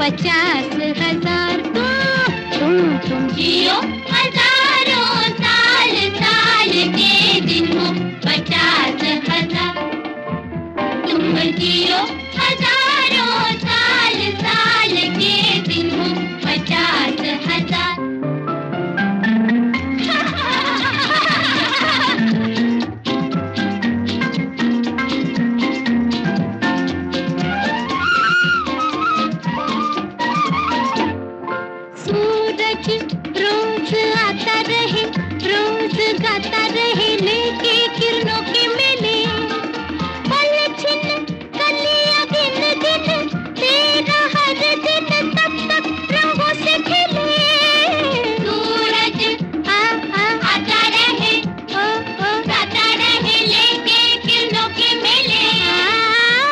50,000 तुम जियो हजारों साल, साल के दिन हो 50,000। तुम जियो हजारों साल, साल के दिन हो 50,000। रोज आता रहे, रोज गाता रहे, लेके किरणों के मेले। पल छिन कलियां गिन गिन, तेरा हर दिन तब तक रंगों से खेले। सूरज आता रहे, गाता रहे, लेके किरणों के मेले।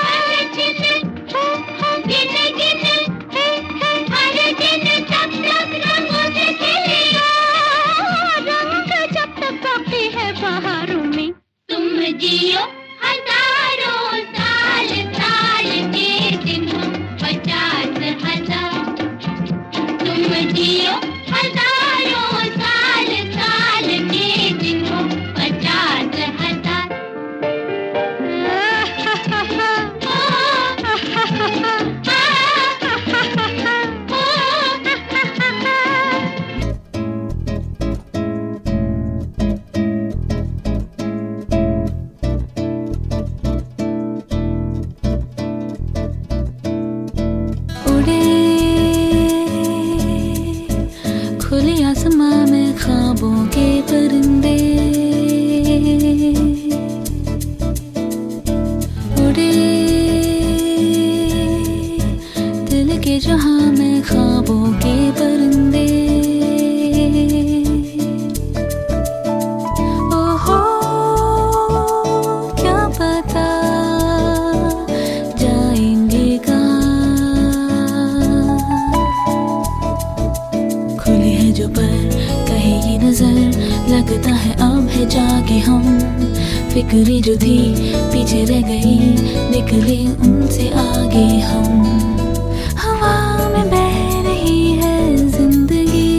पल छिन गिन गिन, हर दिन तब तक रंगों से खेले। रंग जब तक बाकी है बहारों में। तुम जियो हजारों साल, साल के दिन हो 50,000। तुम जियो हजारों साल, साल के दिन हो 50,000। उड़े खुले आसमां में ख्वाबों के परिंदे, उड़े दिल के जहां में ख्वाबों के परिंदे। ओहो क्या पता जाएंगे कहाँ। खुली है जो पर कहे ये नजर, लगता है अब है जाके हम। फिक्रें जो थी पीछे रह गई, निकले उनसे आगे हम। हवा में बह रही है जिंदगी,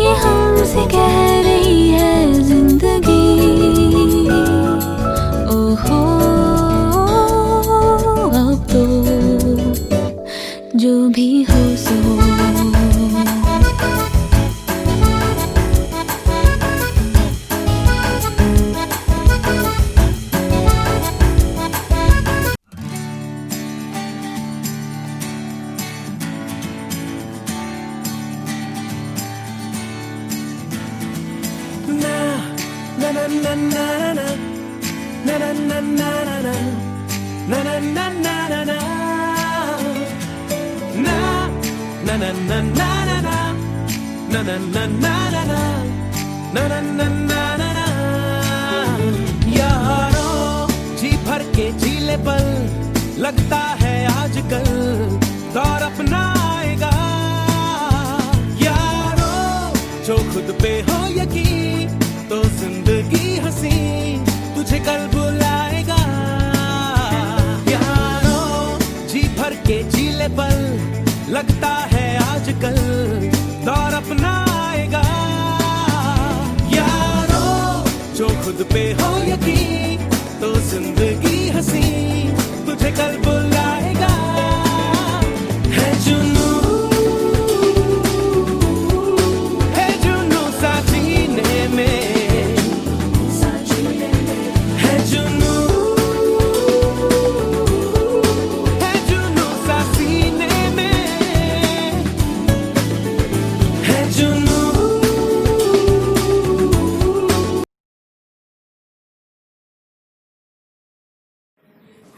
ये हमसे कह रही है जिंदगी। ओहो अब तो जो भी हो सो। यारों जी भर के जीले पल, लगता है आजकल दौर अपना आएगा। यारों जो खुद पे हो यकीन, तो जिंदगी हंसी तुझे कल बुलाएगा। यारों जी भर के जीले पल, लगता है आजकल दौर अपना आएगा। यारों जो खुद पे हो यकीन, तो जिंदगी हंसी तुझे कल बुलाएगा। है जुनू, है जुनू सा सीने में, है जुनू, है जुनू सा सीने में, है जुनू।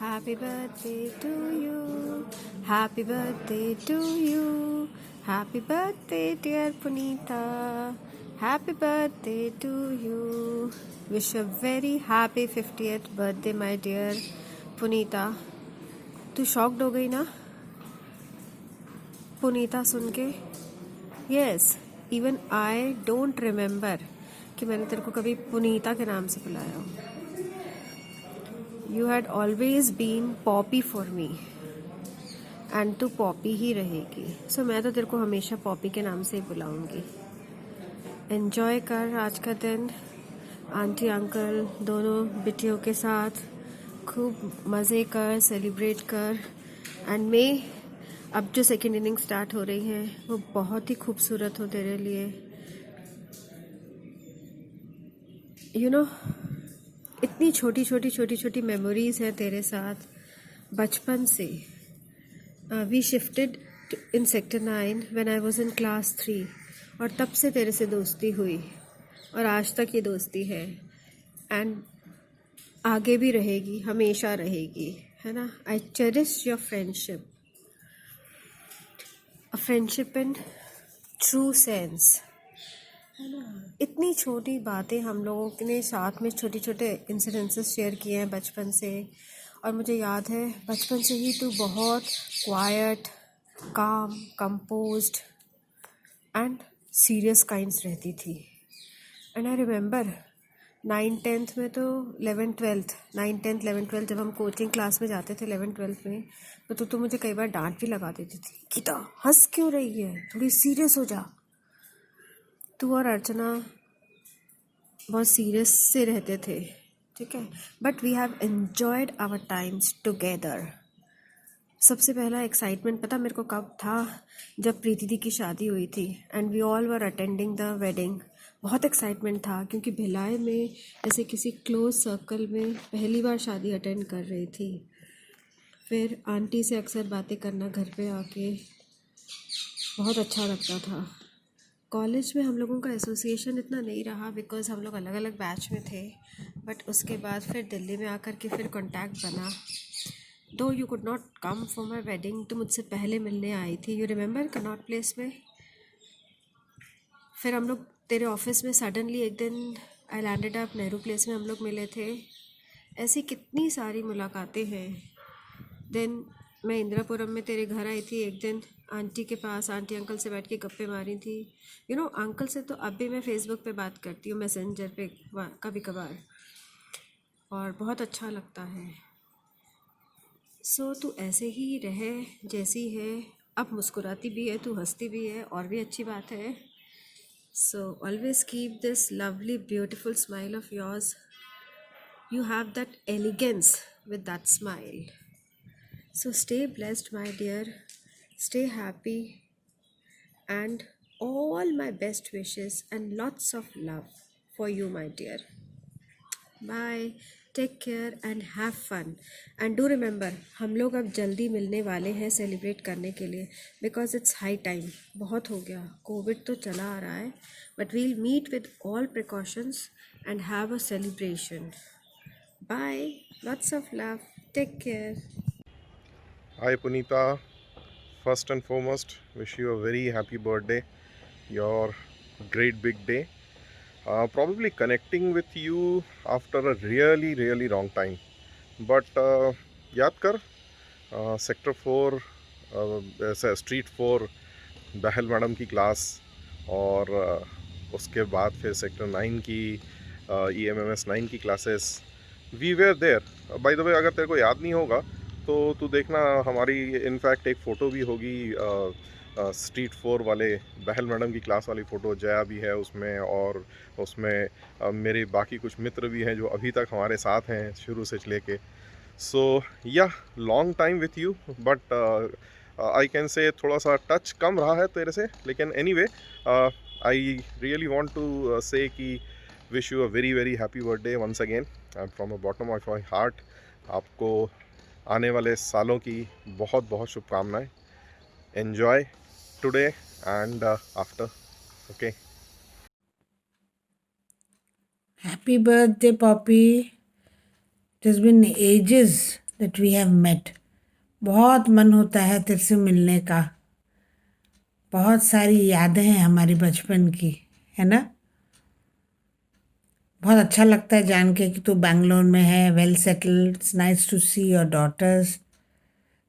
Happy birthday to you, happy birthday to you, happy birthday dear Punita, happy birthday to you. Wish a very happy 50th birthday my dear Punita. तू शॉक्ड हो गई ना पुनीता सुन के? Yes, even I don't remember कि मैंने तेरे को कभी पुनीता के नाम से बुलाया हो. You had always been Poppy for me. And तू पॉपी ही रहेगी। सो मैं तो तेरे को हमेशा पॉपी के नाम से ही बुलाऊंगी। एंजॉय कर आज का दिन आंटी अंकल दोनों बिटियों के साथ, खूब मज़े कर, सेलिब्रेट कर। एंड मैं अब जो सेकेंड इनिंग स्टार्ट हो रही है वो बहुत ही खूबसूरत हो तेरे लिए। यू नो इतनी छोटी छोटी छोटी छोटी मेमोरीज है तेरे साथ बचपन से। We shifted in sector 9 when I was in class 3 और तब से तेरे से दोस्ती हुई और आज तक ये दोस्ती है एंड आगे भी रहेगी, हमेशा रहेगी, है ना। I cherish your friendship, a friendship in true sense, है ना। इतनी छोटी बातें हम लोगों ने साथ में छोटे छोटे इंसिडेंसेस शेयर किए हैं बचपन से। और मुझे याद है बचपन से ही तू बहुत क्वाइट, काम, कंपोज्ड एंड सीरियस काइंड्स रहती थी। एंड आई रिमेंबर 9th-10th में तो 11th-12th 9th-10th 11th-12th जब हम कोचिंग क्लास में जाते थे 11th-12th में, तो तू मुझे कई बार डांट भी लगा देती थी, गीता हंस क्यों रही है, थोड़ी सीरियस हो जा। तू और अर्चना बहुत सीरियस से रहते थे, ठीक है, but we have enjoyed our times together. सबसे पहला एक्साइटमेंट पता मेरे को कब था, जब प्रीति दी की शादी हुई थी and we all were attending the wedding. बहुत एक्साइटमेंट था क्योंकि भिलाई में ऐसे किसी क्लोज सर्कल में पहली बार शादी अटेंड कर रही थी। फिर आंटी से अक्सर बातें करना घर पे आके बहुत अच्छा लगता था। कॉलेज में हम लोगों का एसोसिएशन इतना नहीं रहा बिकॉज हम लोग अलग अलग बैच में थे, बट उसके बाद फिर दिल्ली में आकर के फिर कांटेक्ट बना। दो you could not come for my wedding, तो मुझसे पहले मिलने आई थी, यू रिमेंबर, कनॉट प्लेस में। फिर हम लोग तेरे ऑफिस में सडनली एक दिन I landed up Nehru place में हम लोग मिले थे। ऐसी कितनी सारी मुलाकातें हैं। देन मैं इंदिरापुरम में तेरे घर आई थी एक दिन, आंटी के पास आंटी अंकल से बैठ के गप्पे मारी थी। यू नो अंकल से तो अब भी मैं फ़ेसबुक पे बात करती हूँ, मैसेंजर पे कभी कभार, और बहुत अच्छा लगता है। सो तू ऐसे ही रहे जैसी है, अब मुस्कुराती भी है, तू हंसती भी है, और भी अच्छी बात है। So always keep this lovely beautiful smile of yours. You have that elegance with that smile. So stay blessed, my dear. Stay happy. And all my best wishes and lots of love for you, my dear. Bye. Take care and have fun. And do remember, हम लोग अब जल्दी मिलने वाले हैं celebrate करने के लिए, बिकॉज इट्स हाई टाइम। बहुत हो गया, कोविड तो चला आ रहा है, but we'll meet with all precautions and have a celebration. Bye. Lots of love. Take care. Hi Punita, first and foremost, wish you a very happy birthday, your great big day. Probably connecting with you after a really long time. But याद कर sector 4 ऐसा street 4 बहल madam की class, और उसके बाद फिर sector 9 की EMMS 9 की classes, we were there. By the way, अगर तेरे को याद नहीं होगा तो तू देखना, हमारी इनफैक्ट एक फ़ोटो भी होगी स्ट्रीट 4 वाले बहल मैडम की क्लास वाली फ़ोटो। जया भी है उसमें, और उसमें मेरे बाकी कुछ मित्र भी हैं जो अभी तक हमारे साथ हैं शुरू से लेके। सो या long time with you, but I can say थोड़ा सा टच कम रहा है तेरे से, लेकिन anyway I really want to say कि wish you a very happy birthday once again from a bottom of my heart. आपको आने वाले सालों की बहुत शुभकामनाएं। Enjoy today and after, okay. Happy birthday, Poppy. It has been ages that we have met. बहुत मन होता है तेरे से मिलने का। बहुत सारी यादें हैं हमारी बचपन की, है ना। बहुत अच्छा लगता है जान के कि तू बैंगलोर में है, well settled. It's nice to see your daughters.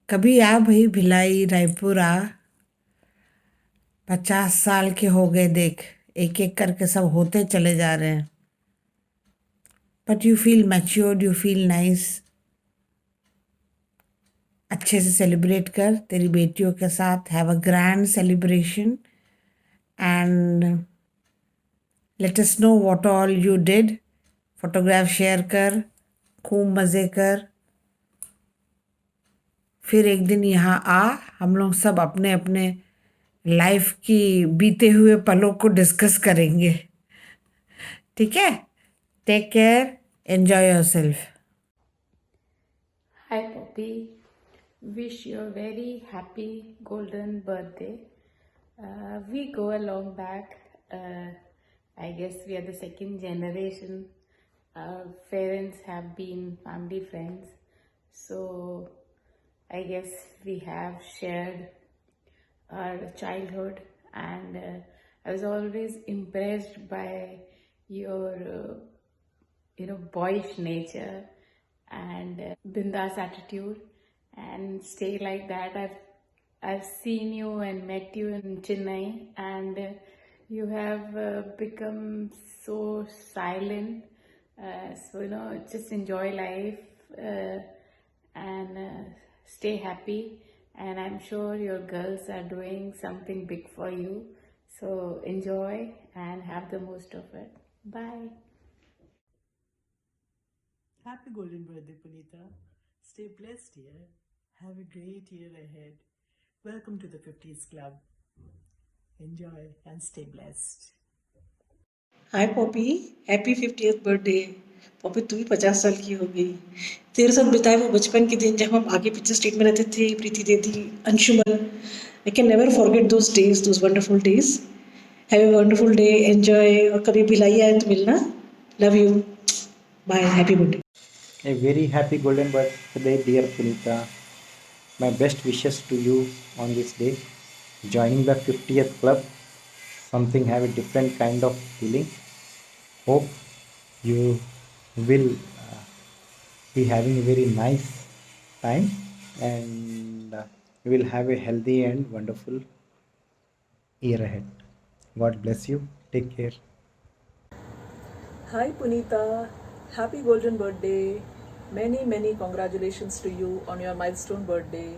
कभी आ भाई, भिलाई रायपुर आ। 50 साल के हो गए, देख एक एक करके सब होते चले जा रहे हैं, but you feel matured, you feel nice. अच्छे से सेलिब्रेट कर तेरी बेटियों के साथ. Have a grand celebration and let us know what all you did. Photograph share कर, खूब मज़े कर. फिर एक दिन यहाँ आ, हम लोग सब अपने अपने लाइफ की बीते हुए पलों को डिस्कस करेंगे. ठीक है? Take care, enjoy yourself. Hi Poppy, wish you a very happy golden birthday. We go along back. I guess we are the second generation. Our parents have been family friends, so I guess we have shared our childhood, and I was always impressed by your boyish nature and bindas attitude, and stay like that. I've seen you and met you in Chennai, and you have become so silent. So just enjoy life and stay happy. And I'm sure your girls are doing something big for you. So enjoy and have the most of it. Bye. Happy golden birthday, Punita. Stay blessed, dear. Have a great year ahead. Welcome to the 50s Club. Enjoy and stay blessed. Hi Poppy, happy 50th birthday. Poppy तू भी 50 साल की हो गई. तेरे साथ बिताए वो बचपन के दिन जब हम आगे पीछे स्टेट में रहते थे, Preeti didi, Anshuman. I can never forget those days, those wonderful days. Have a wonderful day, enjoy. और कभी भिलाई आए तो मिलना. Love you. Bye. Happy birthday. A very happy golden birthday, dear Punita. My best wishes to you on this day. Joining the 50th club, something have a different kind of feeling. Hope you will be having a very nice time, and you will have a healthy and wonderful year ahead. God bless you. Take care. Hi Punita, happy golden birthday. Many congratulations to you on your milestone birthday.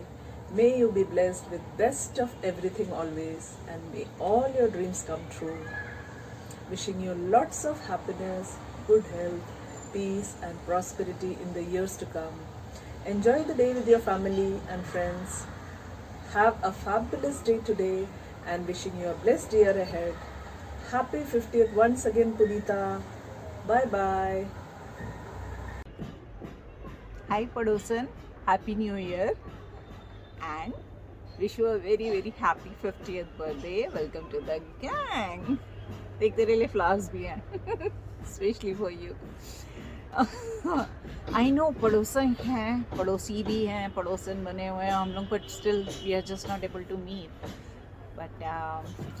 May you be blessed with best of everything always, and may all your dreams come true. Wishing you lots of happiness, good health, peace and prosperity in the years to come. Enjoy the day with your family and friends. Have a fabulous day today, and wishing you a blessed year ahead. Happy 50th once again, Punita. Bye bye. Hi Padosan, Happy New Year and wish you a very happy 50th birthday. Welcome to the gang. देख तेरे लिए flowers भी हैं especially for you. I know पड़ोसन हैं, पड़ोसी भी हैं, पड़ोसन बने हुए हैं हम लोग, but still we are just not able to meet. But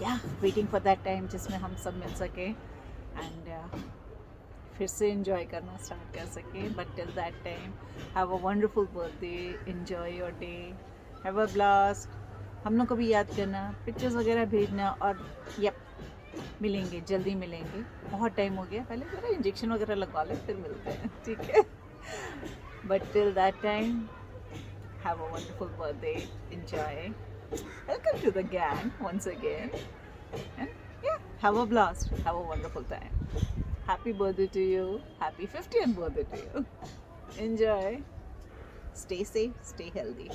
yeah, waiting for that time जिसमें हम सब मिल सके and फिर से enjoy करना start कर सके. But till that time, have a wonderful birthday, enjoy your day, have a blast. हम लोग को भी याद करना, पिक्चर्स वगैरह भेजना, और यप मिलेंगे, जल्दी मिलेंगे. बहुत टाइम हो गया, पहले ज़रा इंजेक्शन वगैरह लगवा ले फिर मिलते हैं, ठीक है? But till that time, have a wonderful birthday, enjoy. Welcome to the gang once again, and yeah, have a blast, have a wonderful time. Happy birthday to you, happy 50th birthday to you. Enjoy, stay safe, stay healthy.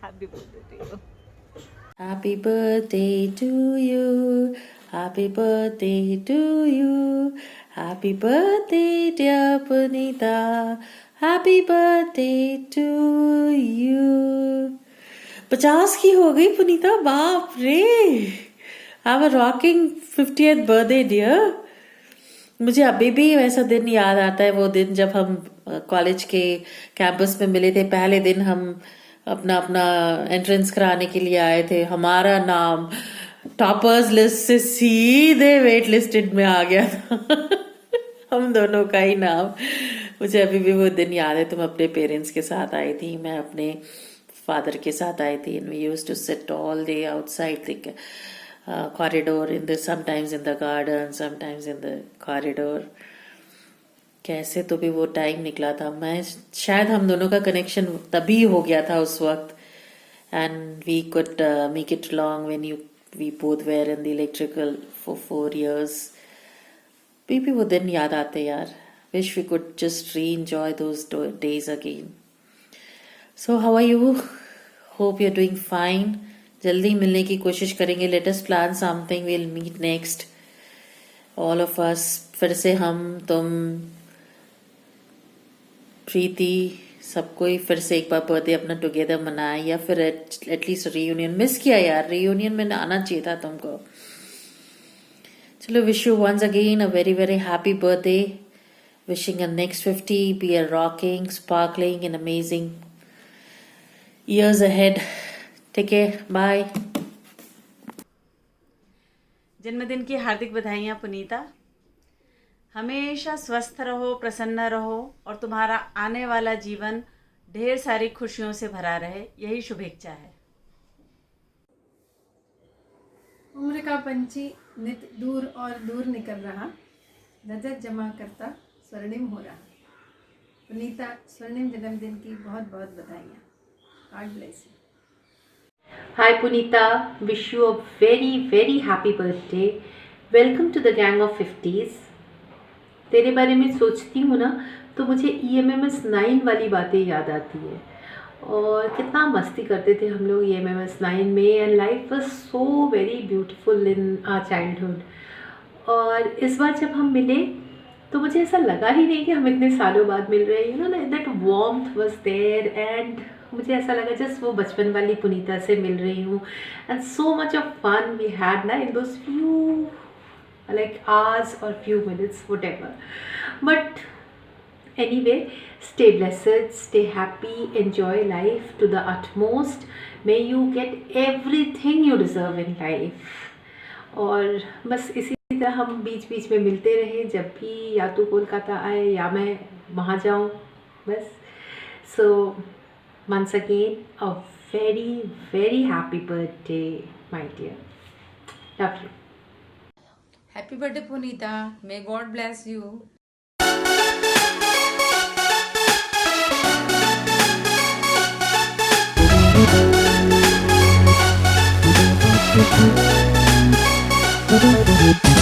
Happy birthday to you. Happy birthday to you. Happy birthday to you. Happy birthday, dear Punita. Happy birthday to you. 50 की हो गई पुनीता, बाप रे. Have a rocking 50th birthday, dear. मुझे अभी भी वैसा दिन याद आता है, वो दिन जब हम कॉलेज के कैंपस में मिले थे. पहले दिन हम अपना एंट्रेंस कराने के लिए आए थे. हमारा नाम टॉपर्स लिस्ट से सीधे वेट लिस्टेड में आ गया था. हम दोनों का ही नाम. मुझे अभी भी वो दिन याद है. तुम अपने पेरेंट्स के साथ आई थी, मैं अपने फादर के साथ आई थी. And we used to sit all day outside the corridor, sometimes in the garden, sometimes in the corridor. कैसे तो भी वो टाइम निकला था। मैं शायद हम दोनों का कनेक्शन तभी हो गया था उस वक्त, and we could make it long when we both were in the electrical for 4 years। भी वो दिन याद आते यार। Wish we could just re enjoy those days again. So how are you? Hope you are doing fine. जल्दी मिलने की कोशिश करेंगे। Let us plan something, will meet next all of us. फिर से हम, तुम, प्रीति, सबको ही फिर से एक बार बर्थडे अपना टुगेदर मनाए, या फिर एटलीस्ट रीयूनियन। मिस किया यार, रीयूनियन में आना चाहिए था तुमको। चलो, wish you once again a very very happy birthday. Wishing a next 50 be a rocking, sparkling and amazing years ahead. Take care. Bye. जन्मदिन की हार्दिक बधाइयाँ पुनीता। हमेशा स्वस्थ रहो, प्रसन्न रहो और तुम्हारा आने वाला जीवन ढेर सारी खुशियों से भरा रहे, यही शुभेच्छा है। उम्र का पंछी नित दूर और दूर निकल रहा, रजत जमा करता स्वर्णिम हो रहा। पुनीता, स्वर्णिम जन्मदिन की बहुत बहुत बधाइयाँ। God bless you. Hi Punita, wish you a very very happy birthday. Welcome to the gang of 50s. तेरे बारे में सोचती हूँ ना तो मुझे EMMS 9 वाली बातें याद आती है, और कितना मस्ती करते थे हम लोग EMMS 9 में, and life was so very beautiful in our childhood. और इस बार जब हम मिले तो मुझे ऐसा लगा ही नहीं कि हम इतने सालों बाद मिल रहे हैं। You know that warmth was there, and मुझे ऐसा लगा जस्ट वो बचपन वाली पुनीता से मिल रही हूँ। And so much of fun we had ना in those few like hours or few minutes, whatever. But anyway, stay blessed, stay happy, enjoy life to the utmost. May you get everything you deserve in life. और बस इसी तरह हम बीच बीच में मिलते रहे, जब भी या तो कोलकाता आए या मैं वहाँ जाऊँ बस। So once again a very very happy birthday my dear. Love you. Happy birthday Punita. May God bless you. Thank you.